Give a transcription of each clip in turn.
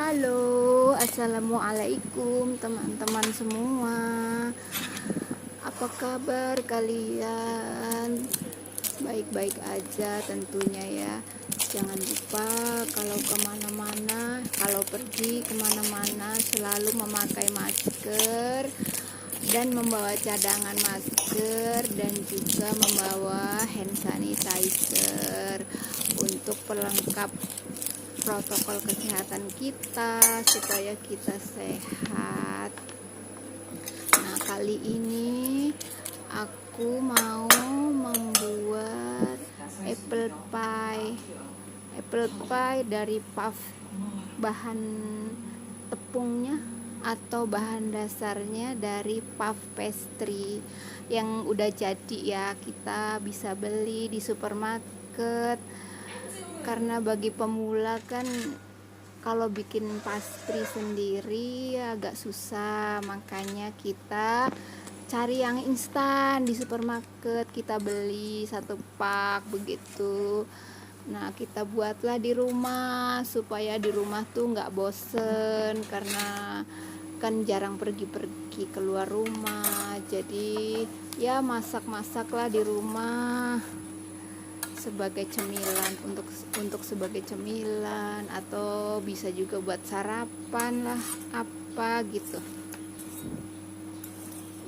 Halo, assalamualaikum teman-teman semua. Apa kabar kalian? Baik-baik aja tentunya ya. Jangan lupa kalau pergi kemana-mana selalu memakai masker dan membawa cadangan masker dan juga membawa hand sanitizer untuk pelengkap protokol kesehatan kita supaya kita sehat. Nah, kali ini aku mau membuat apple pie dari puff. Bahan tepungnya atau bahan dasarnya dari puff pastry yang udah jadi ya, kita bisa beli di supermarket. Karena bagi pemula kan kalau bikin pastry sendiri agak susah, makanya kita cari yang instan di supermarket, kita beli satu pak begitu. Nah, kita buatlah di rumah supaya di rumah tuh nggak bosen, karena kan jarang pergi-pergi keluar rumah. Jadi ya masak-masaklah di rumah sebagai cemilan, untuk sebagai cemilan, atau bisa juga buat sarapan lah apa gitu.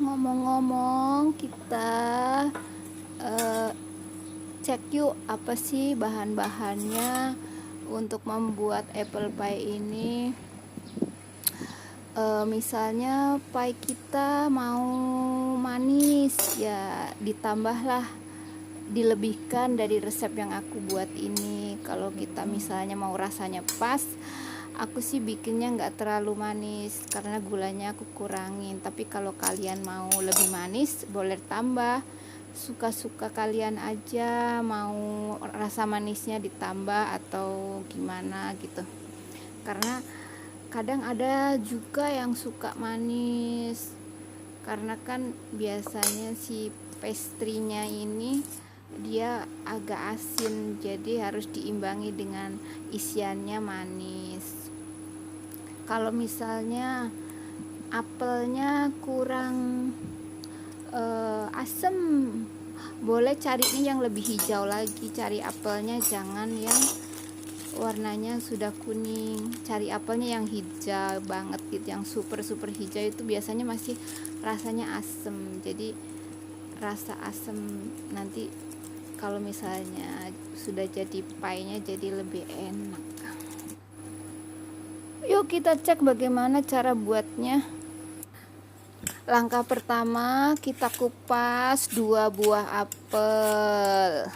Ngomong-ngomong, kita cek yuk apa sih bahan-bahannya untuk membuat apple pie ini. Misalnya pie kita mau manis ya, ditambahlah, dilebihkan dari resep yang aku buat ini. Kalau kita misalnya mau rasanya pas, aku sih bikinnya nggak terlalu manis karena gulanya aku kurangin. Tapi kalau kalian mau lebih manis, boleh tambah, suka-suka kalian aja, mau rasa manisnya ditambah atau gimana gitu. Karena kadang ada juga yang suka manis, karena kan biasanya si pastry-nya ini dia agak asin, jadi harus diimbangi dengan isiannya manis. Kalau misalnya apelnya kurang asam, boleh carinya yang lebih hijau lagi. Cari apelnya jangan yang warnanya sudah kuning, cari apelnya yang hijau banget gitu, yang super hijau. Itu biasanya masih rasanya asam, jadi rasa asam nanti kalau misalnya sudah jadi pie-nya jadi lebih enak. Yuk kita cek bagaimana cara buatnya. Langkah pertama, kita kupas 2 buah apel.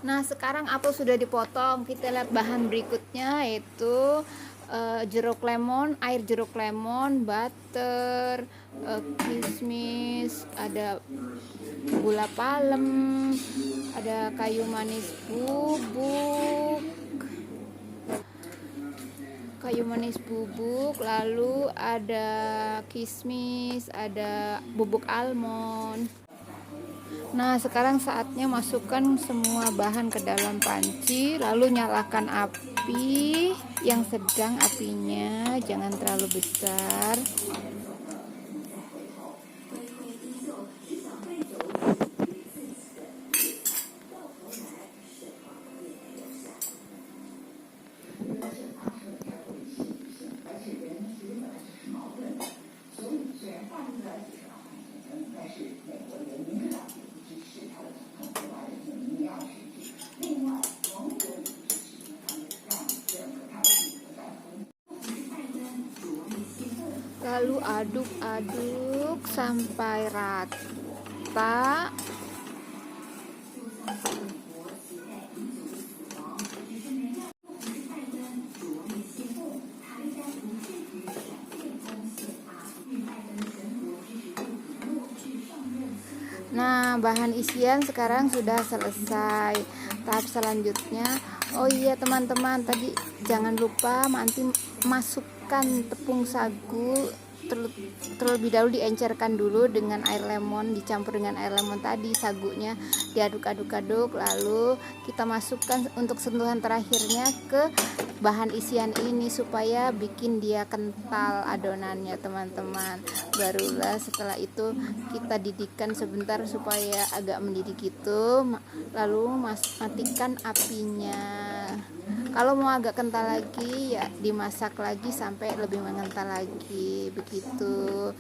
Nah, sekarang apel sudah dipotong. Kita lihat bahan berikutnya, yaitu jeruk lemon, air jeruk lemon, butter, kismis, ada gula palem, ada kayu manis bubuk, lalu ada kismis, ada bubuk almond. Nah, sekarang saatnya masukkan semua bahan ke dalam panci, lalu nyalakan api yang sedang, apinya jangan terlalu besar. Lalu aduk-aduk sampai rata. Nah, bahan isian sekarang sudah selesai. Tahap selanjutnya, oh iya teman-teman, tadi jangan lupa nanti masukkan tepung sagu terlebih dahulu, diencerkan dulu dengan air lemon, dicampur dengan air lemon tadi, sagunya diaduk-aduk-aduk, lalu kita masukkan untuk sentuhan terakhirnya ke bahan isian ini supaya bikin dia kental adonannya teman-teman. Barulah setelah itu kita didihkan sebentar supaya agak mendidih gitu, lalu matikan apinya. Kalau mau agak kental lagi ya dimasak lagi sampai lebih mengental lagi begitu.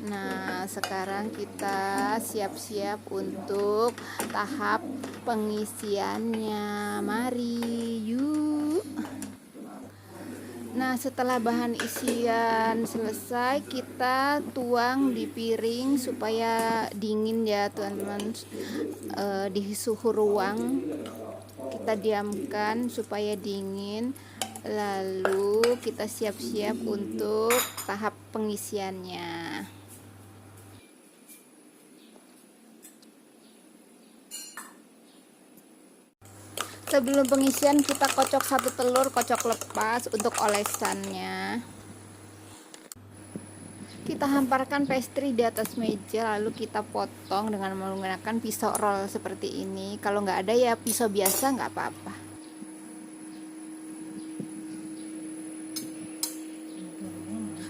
Nah, sekarang kita siap-siap untuk tahap pengisiannya. Mari yuk. Nah, setelah bahan isian selesai, kita tuang di piring supaya dingin ya teman-teman, di suhu ruang kita diamkan supaya dingin, lalu kita siap-siap untuk tahap pengisiannya. Sebelum pengisian kita kocok 1 telur, kocok lepas untuk olesannya. Kita hamparkan pastry di atas meja, lalu kita potong dengan menggunakan pisau roll seperti ini. Kalau nggak ada ya pisau biasa nggak apa-apa.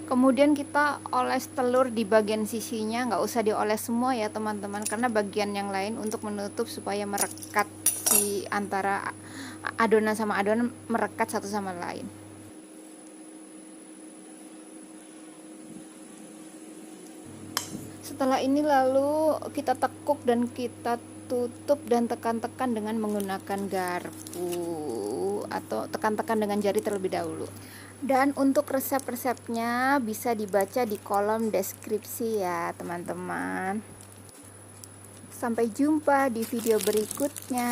Kemudian kita oles telur di bagian sisinya, nggak usah dioles semua ya teman-teman, karena bagian yang lain untuk menutup supaya merekat, si antara adonan sama adonan merekat satu sama lain. Setelah ini lalu kita tekuk dan kita tutup dan tekan-tekan dengan menggunakan garpu atau tekan-tekan dengan jari terlebih dahulu. Dan untuk resep-resepnya bisa dibaca di kolom deskripsi ya teman-teman. Sampai jumpa di video berikutnya.